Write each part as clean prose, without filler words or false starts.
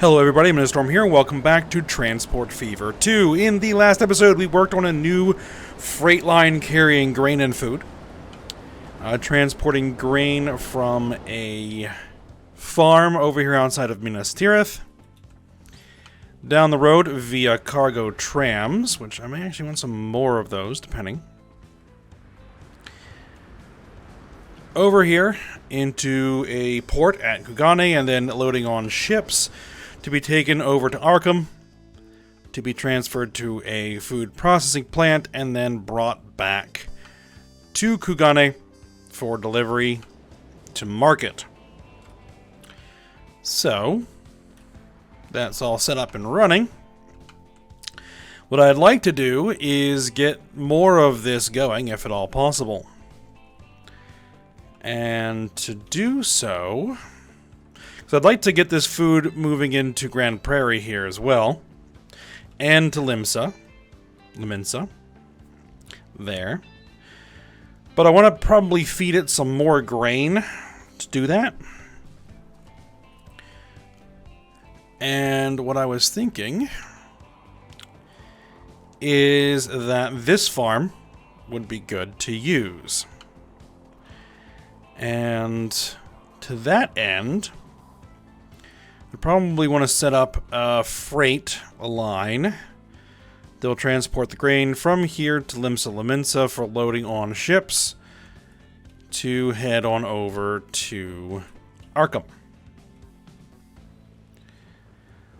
Hello everybody, Storm here, and welcome back to Transport Fever 2. In the last episode, we worked on a new freight line carrying grain and food. Transporting grain from a farm over here outside of Minas Tirith. Down the road via cargo trams, which I may actually want some more of those, depending. Over here into a port at Kugane, and then loading on ships to be taken over to Arkham, to be transferred to a food processing plant, and then brought back to Kugane for delivery to market. So, that's all set up and running. What I'd like to do is get more of this going, if at all possible. And to do so, I'd like to get this food moving into Grand Prairie here as well. And to Limsa. There. But I want to probably feed it some more grain to do that. And what I was thinking is that this farm would be good to use. And to that end, we probably want to set up a freight line. They'll transport the grain from here to Limsa for loading on ships to head on over to Arkham.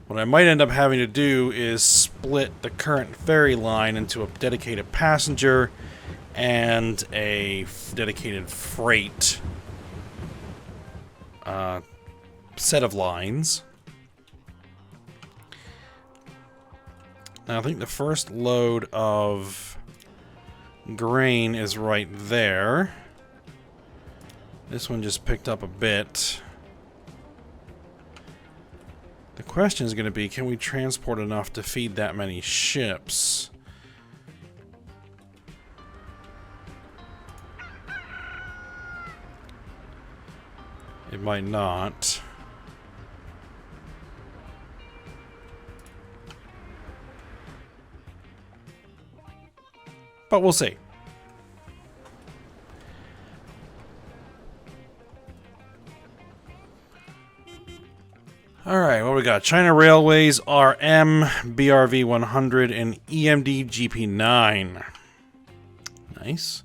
What I might end up having to do is split the current ferry line into a dedicated passenger and a dedicated freight set of lines. Now I think the first load of grain is right there. This one just picked up a bit. The question is going to be, can we transport enough to feed that many ships? It might not. But we'll see. Alright, what we got? China Railways, RM, BRV 100, and EMD GP9. Nice.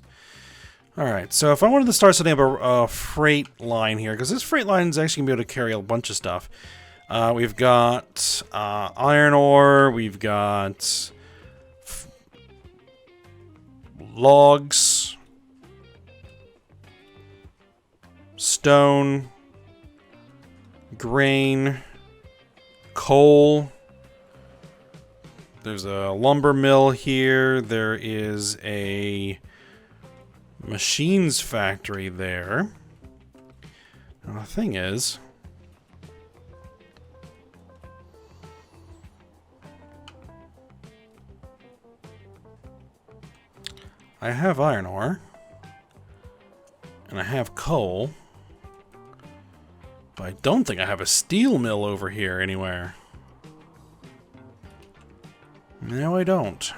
Alright, so if I wanted to start setting up a freight line here, because this freight line is actually going to be able to carry a bunch of stuff. We've got iron ore, we've got logs, stone, grain, coal. There's a lumber mill here. There is a machines factory there. Now the thing is, I have iron ore, and I have coal, but I don't think I have a steel mill over here anywhere. No, I don't.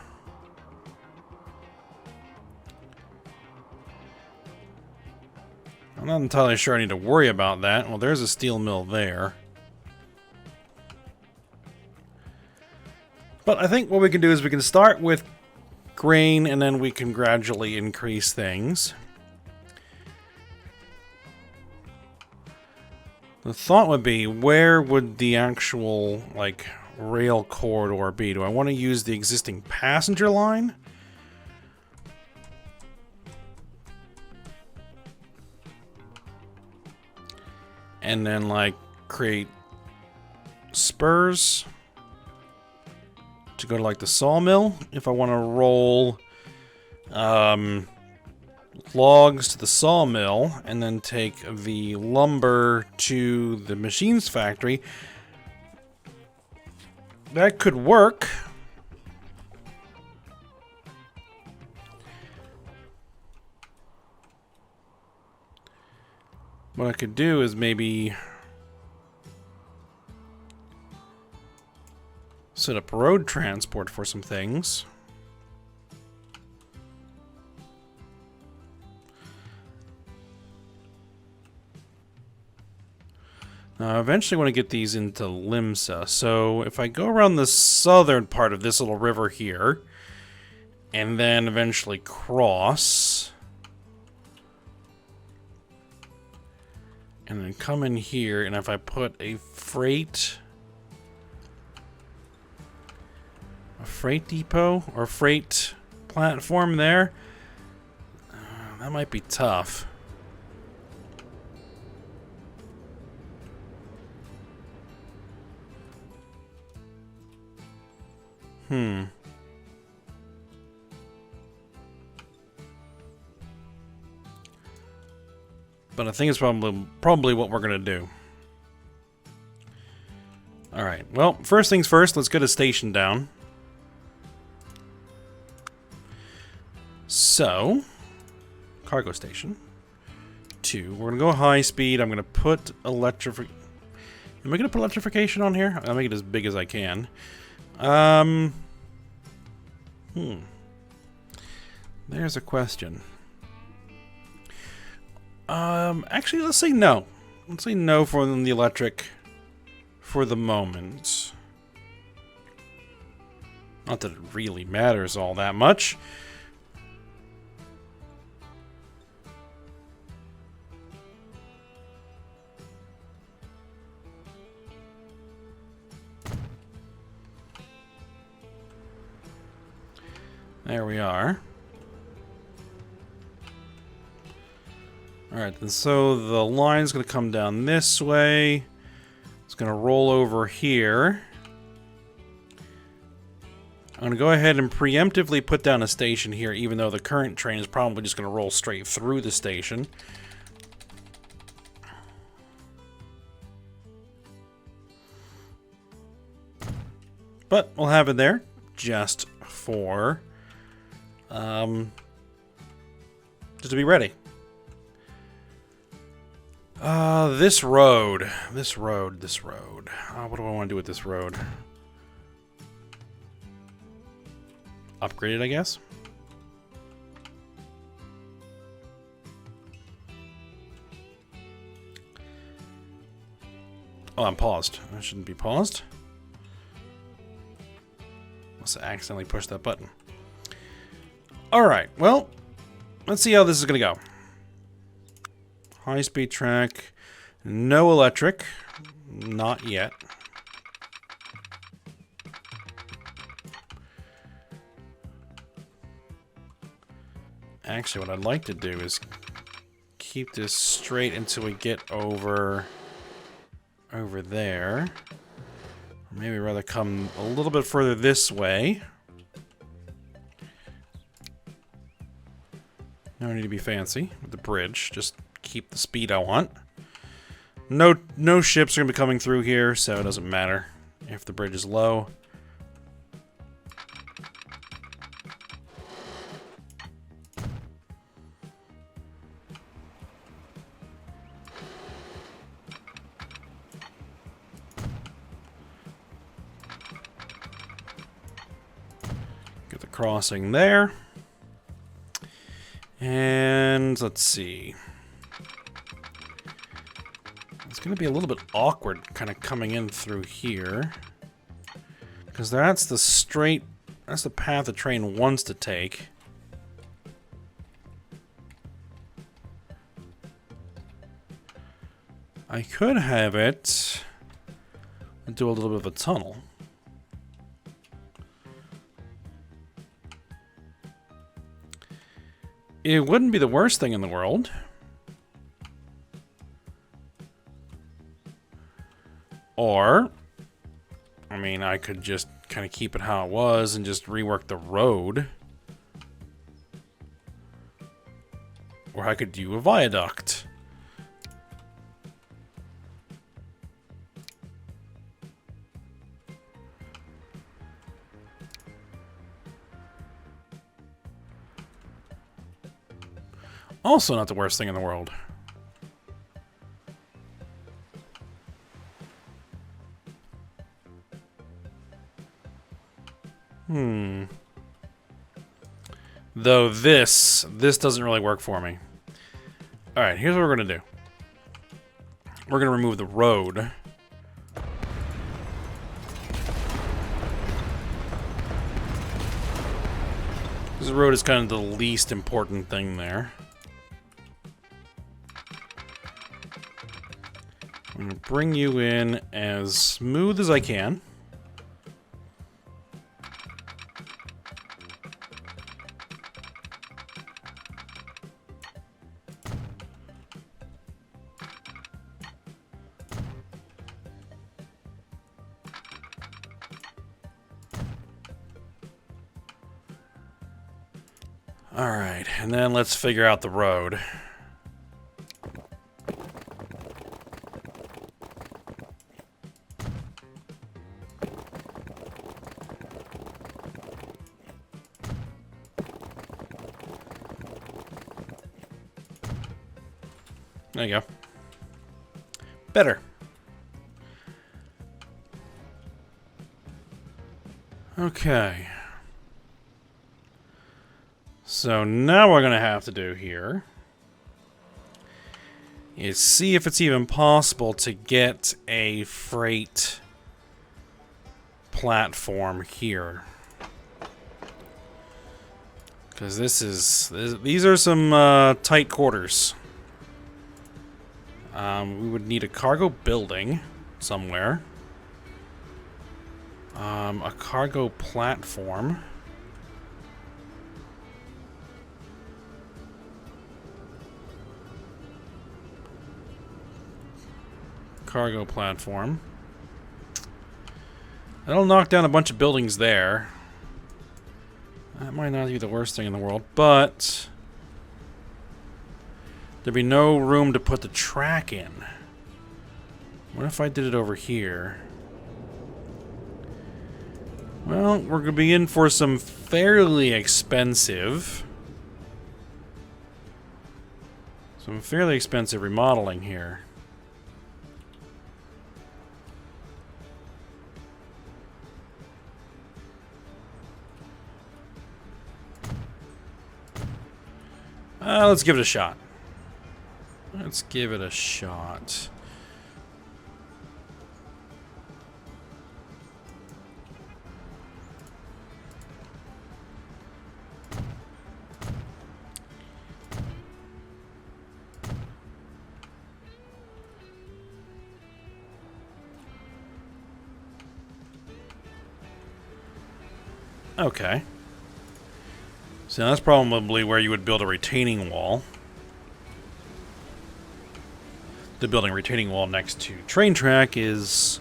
I'm not entirely sure I need to worry about that. Well, there's a steel mill there. But I think what we can do is we can start with grain, and then we can gradually increase things. The thought would be, where would the actual, like, rail corridor be? Do I want to use the existing passenger line? And then, like, create spurs to go to, like, the sawmill? If I want to roll logs to the sawmill and then take the lumber to the machines factory, that could work. What I could do is maybe set up road transport for some things. Now, I eventually want to get these into Limsa. So if I go around the southern part of this little river here, and then eventually cross, and then come in here, and if I put a freight depot or freight platform there, that might be tough. But I think it's probably what we're gonna do. Alright, well, first things first, let's get a station down. So, cargo station. 2. We're gonna go high speed. I'm gonna put electrification. Am I gonna put electrification on here? I'll make it as big as I can. There's a question. Actually, let's say no. Let's say no for the electric for the moment. Not that it really matters all that much. There we are. Alright, then so the line's going to come down this way. It's going to roll over here. I'm going to go ahead and preemptively put down a station here, even though the current train is probably just going to roll straight through the station. But we'll have it there just for... just to be ready. This road. What do I want to do with this road? Upgrade it, I guess. Oh, I'm paused. I shouldn't be paused. Must have accidentally pushed that button. Alright, well, let's see how this is going to go. High-speed track. No electric. Not yet. Actually, what I'd like to do is keep this straight until we get over there. Or maybe rather come a little bit further this way. No need to be fancy with the bridge. Just keep the speed I want. No ships are going to be coming through here, so it doesn't matter if the bridge is low. Get the crossing there. And let's see. It's going to be a little bit awkward kind of coming in through here. Because that's the path the train wants to take. I could have it do a little bit of a tunnel. It wouldn't be the worst thing in the world. Or, I mean, I could just kind of keep it how it was and just rework the road. Or I could do a viaduct. Also not the worst thing in the world. Though this doesn't really work for me. Alright, here's what we're going to do. We're going to remove the road. This road is kind of the least important thing there. I'm going to bring you in as smooth as I can. Alright, and then let's figure out the road. There you go. Better. Okay. So now what we're going to have to do here is see if it's even possible to get a freight platform here. Because these are some tight quarters. We would need a cargo building somewhere. A cargo platform. Cargo platform. That'll knock down a bunch of buildings there. That might not be the worst thing in the world, but there'd be no room to put the track in. What if I did it over here? Well, we're going to be in for some fairly expensive remodeling here. Let's give it a shot. Let's give it a shot. Okay. So that's probably where you would build a retaining wall. The building a retaining wall next to train track is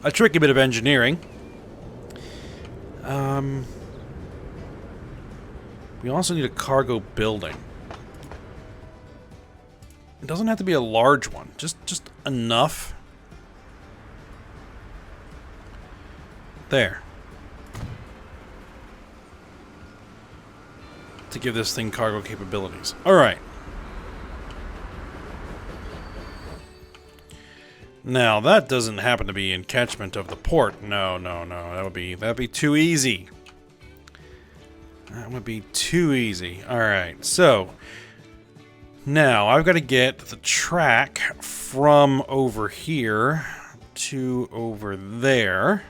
a tricky bit of engineering. We also need a cargo building. It doesn't have to be a large one, just enough. There. To give this thing cargo capabilities. Alright. Now, that doesn't happen to be in catchment of the port. No. That'd be too easy. That would be too easy. Alright, so now I've got to get the track from over here to over there.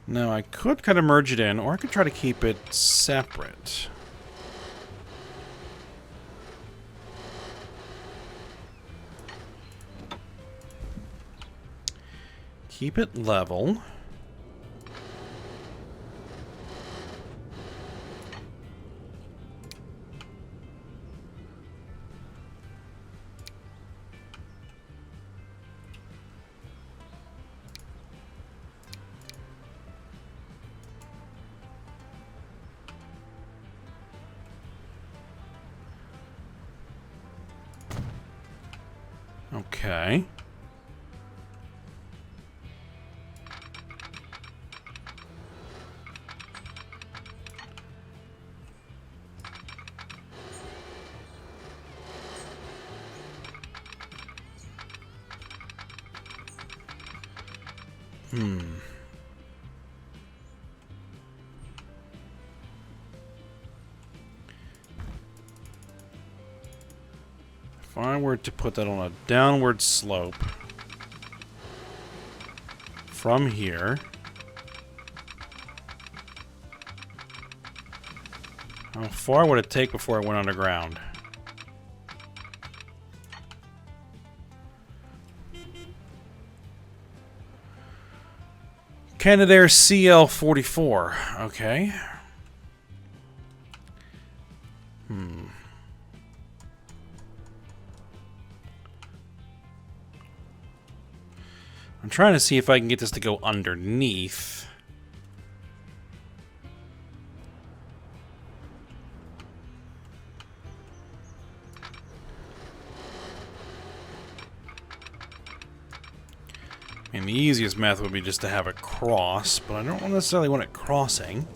Now, I could kind of merge it in, or I could try to keep it separate. Keep it level. Okay. If I were to put that on a downward slope from here, how far would it take before it went underground? Canadair CL44. Okay. I'm trying to see if I can get this to go underneath. I mean, the easiest method would be just to have it cross, but I don't necessarily want it crossing.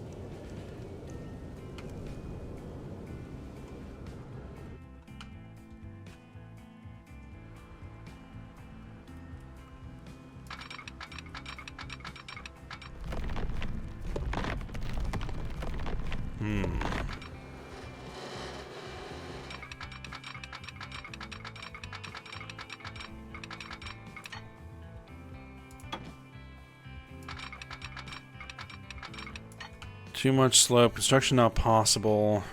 Too much slope. Construction not possible.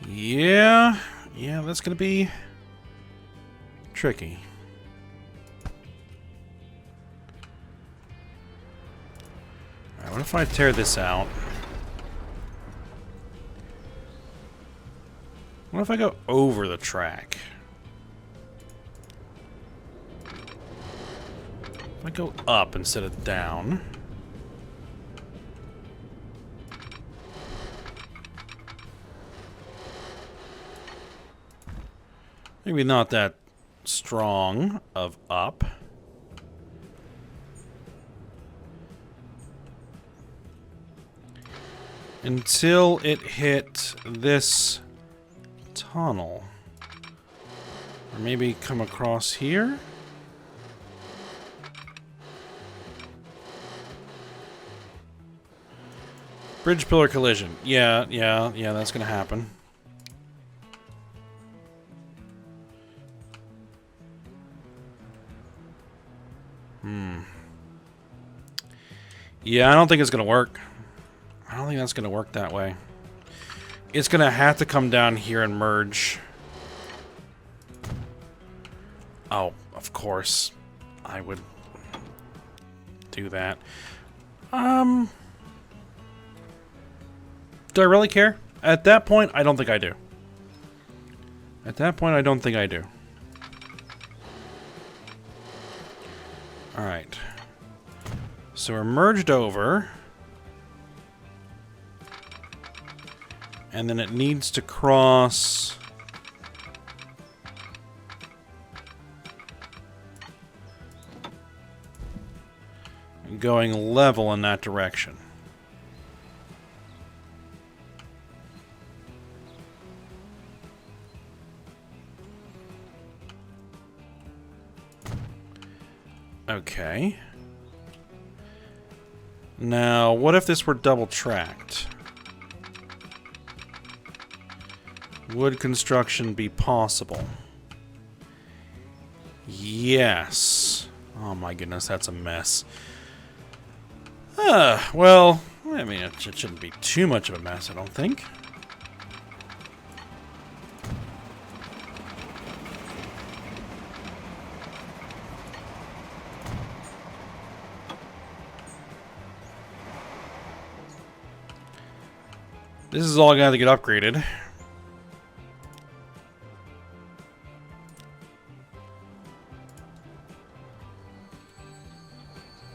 Yeah, that's gonna be tricky. Alright, what if I tear this out? What if I go over the track? If I go up instead of down. Maybe not that strong of up. Until it hit this tunnel. Or maybe come across here? Bridge pillar collision. Yeah, that's gonna happen. Yeah, I don't think it's gonna work. I don't think that's gonna work that way. It's gonna have to come down here and merge. Oh, of course. I would do that. Do I really care? At that point, I don't think I do. At that point, I don't think I do. Alright. So we're merged over. And then it needs to cross... going level in that direction. Okay. Now, what if this were double-tracked? Would construction be possible? Yes. Oh my goodness, that's a mess. Well, I mean, it shouldn't be too much of a mess, I don't think. This is all going to have to get upgraded.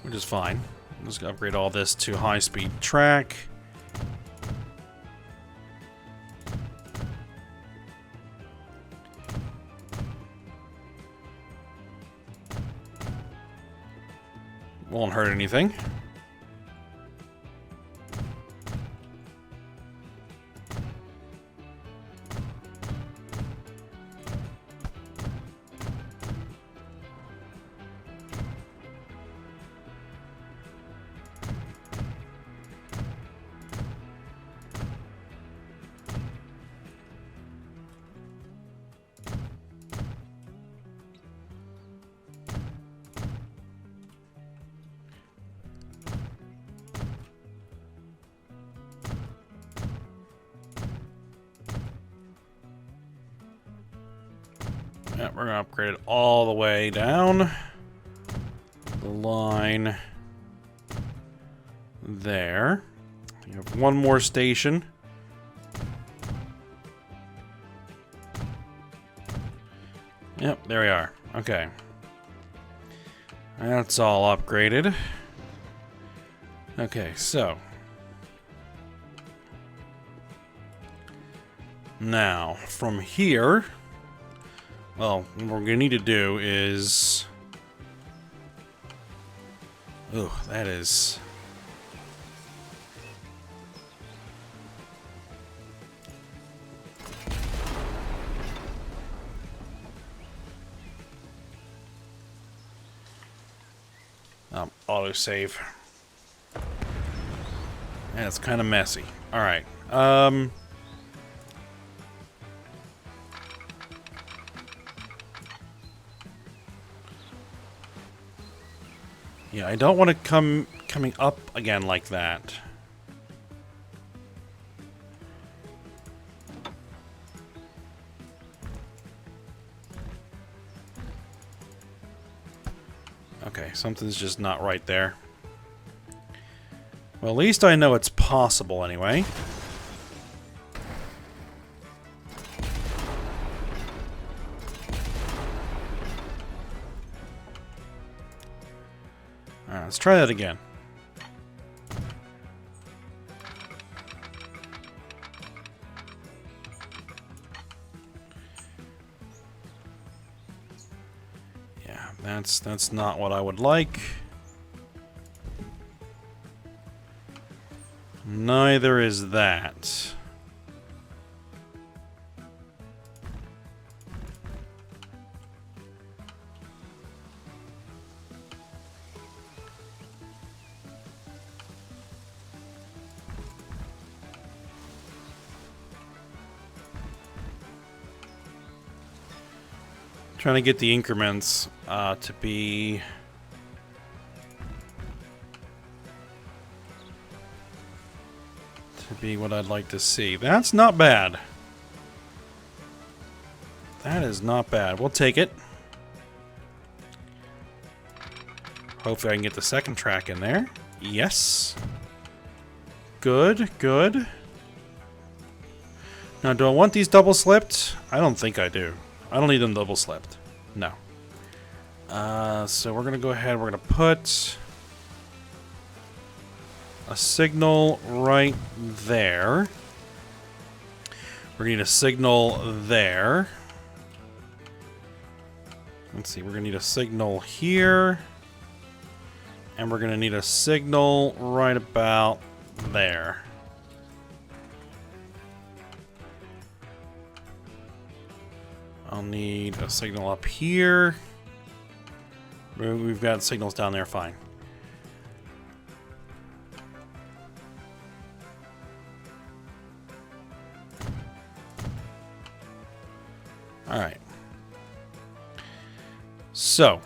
Which is fine. I'm just gonna upgrade all this to high-speed track. Won't hurt anything. Yeah, we're gonna upgrade it all the way down the line there. You have one more station. Yep, there we are. Okay. That's all upgraded. Okay, so. Now, from here, well, what we're gonna need to do is... Ooh, that is... autosave. Yeah, it's kind of messy. Alright, yeah, I don't want to coming up again like that. Okay, something's just not right there. Well, at least I know it's possible anyway. Alright, let's try that again. Yeah, that's not what I would like. Neither is that. Trying to get the increments to be what I'd like to see. That's not bad. That is not bad. We'll take it. Hopefully I can get the second track in there. Yes. Good, good. Now, do I want these double slipped? I don't think I do. I don't need them double slipped. No. So we're going to go ahead. We're going to put a signal right there. We're going to need a signal there. Let's see. We're going to need a signal here. And we're going to need a signal right about there. I'll need a signal up here. We've got signals down there, fine. Alright. So,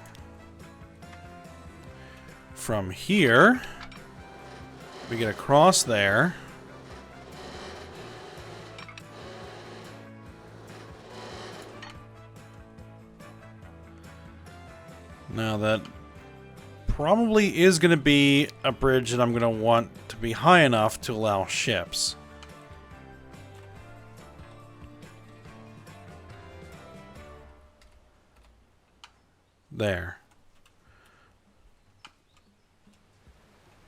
from here, we get across there. Now that probably is going to be a bridge that I'm going to want to be high enough to allow ships. There.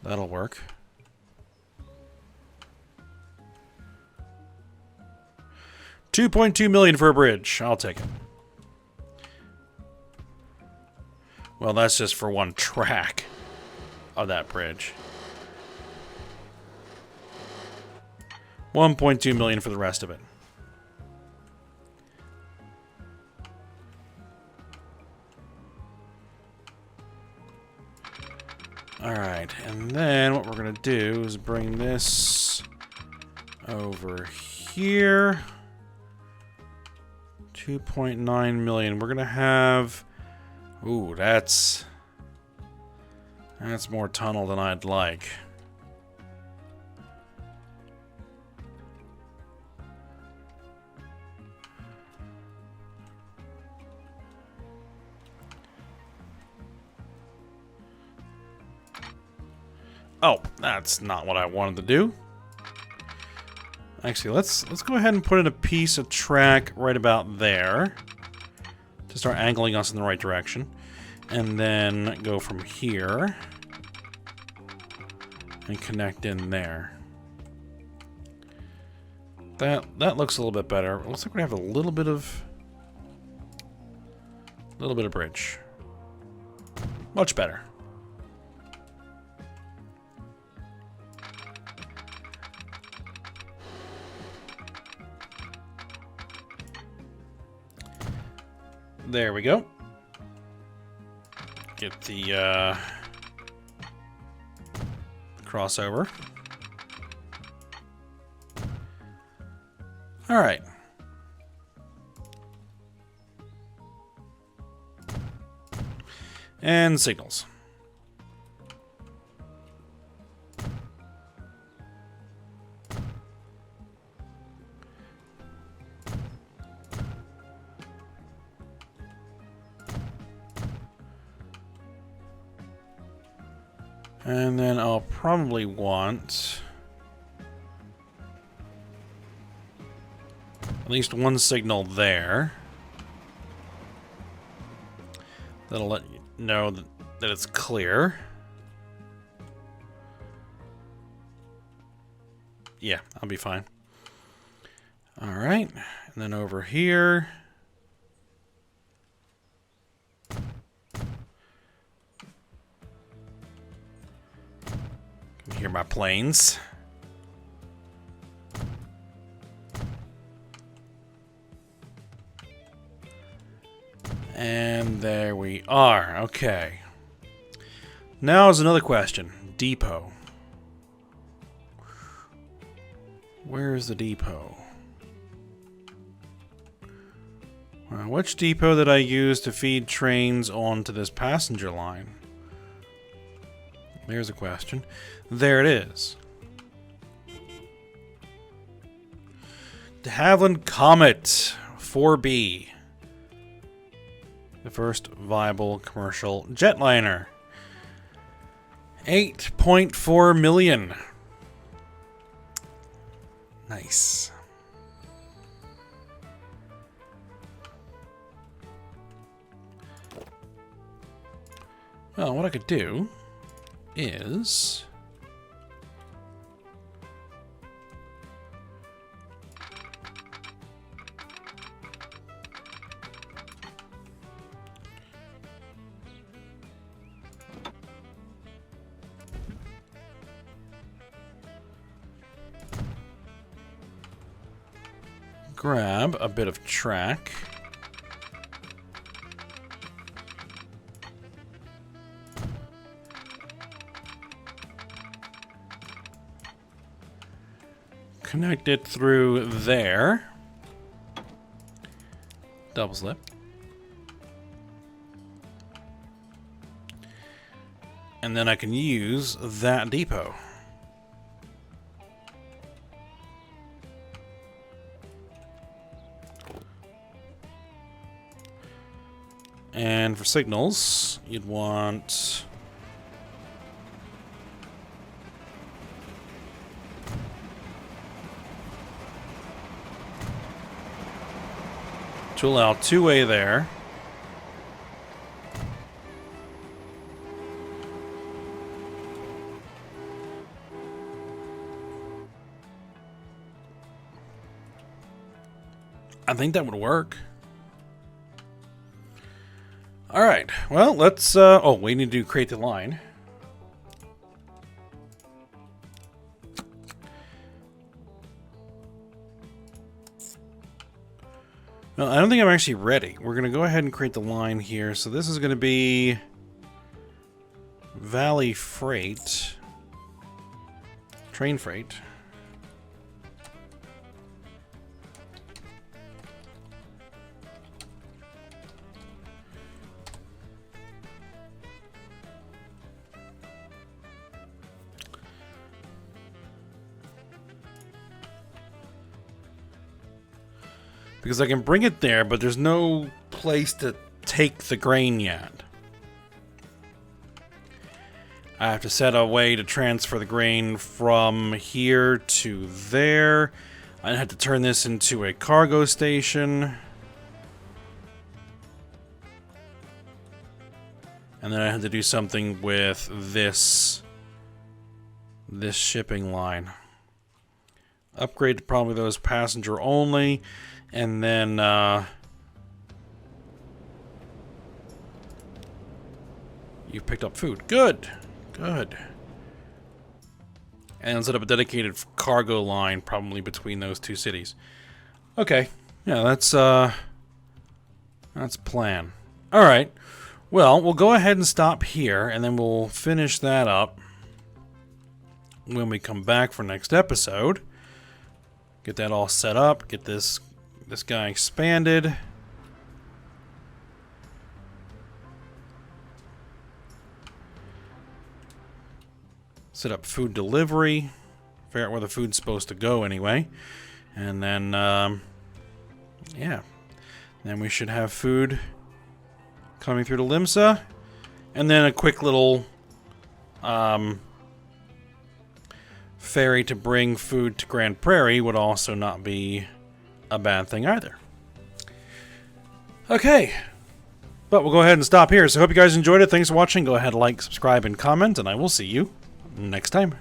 That'll work. $2.2 million for a bridge. I'll take it. Well, that's just for one track of that bridge. $1.2 million for the rest of it. Alright, and then what we're going to do is bring this over here. 2.9 million. We're going to have... Ooh, that's more tunnel than I'd like. Oh, that's not what I wanted to do. Actually, let's go ahead and put in a piece of track right about there to start angling us in the right direction, and then go from here and connect in there. That looks a little bit better. It looks like we have a little bit of bridge. Much better. There we go. Get the crossover. All right. And signals. And then I'll probably want at least one signal there. That'll let you know that it's clear. Yeah, I'll be fine. All right, and then over here. Hear my planes. And there we are. Okay. Now is another question. Depot. Where is the depot? Well, which depot did I use to feed trains onto this passenger line? There's a question. There it is. De Havilland Comet 4B. The first viable commercial jetliner. 8.4 million. Nice. Well, what I could do is grab a bit of track. Connect it through there. Double slip. And then I can use that depot. And for signals, you'd want to allow two-way there. I think that would work. Alright, well, let's... oh, we need to create the line. Well, I don't think I'm actually ready. We're going to go ahead and create the line here. So this is going to be Valley Freight. Train Freight. Because I can bring it there, but there's no place to take the grain yet. I have to set a way to transfer the grain from here to there. I have to turn this into a cargo station. And then I have to do something with this shipping line. Upgrade to probably those passenger only. And then, you've picked up food. Good. Good. And set up a dedicated cargo line probably between those two cities. Okay. Yeah, that's a plan. Alright. Well, we'll go ahead and stop here, and then we'll finish that up when we come back for next episode. Get that all set up. Get this guy expanded. Set up food delivery. Figure out where the food's supposed to go anyway. And then, yeah. Then we should have food coming through to Limsa. And then a quick little ferry to bring food to Grand Prairie would also not be a bad thing either. Okay. But we'll go ahead and stop here. So I hope you guys enjoyed it. Thanks for watching. Go ahead, like, subscribe, and comment, and I will see you next time.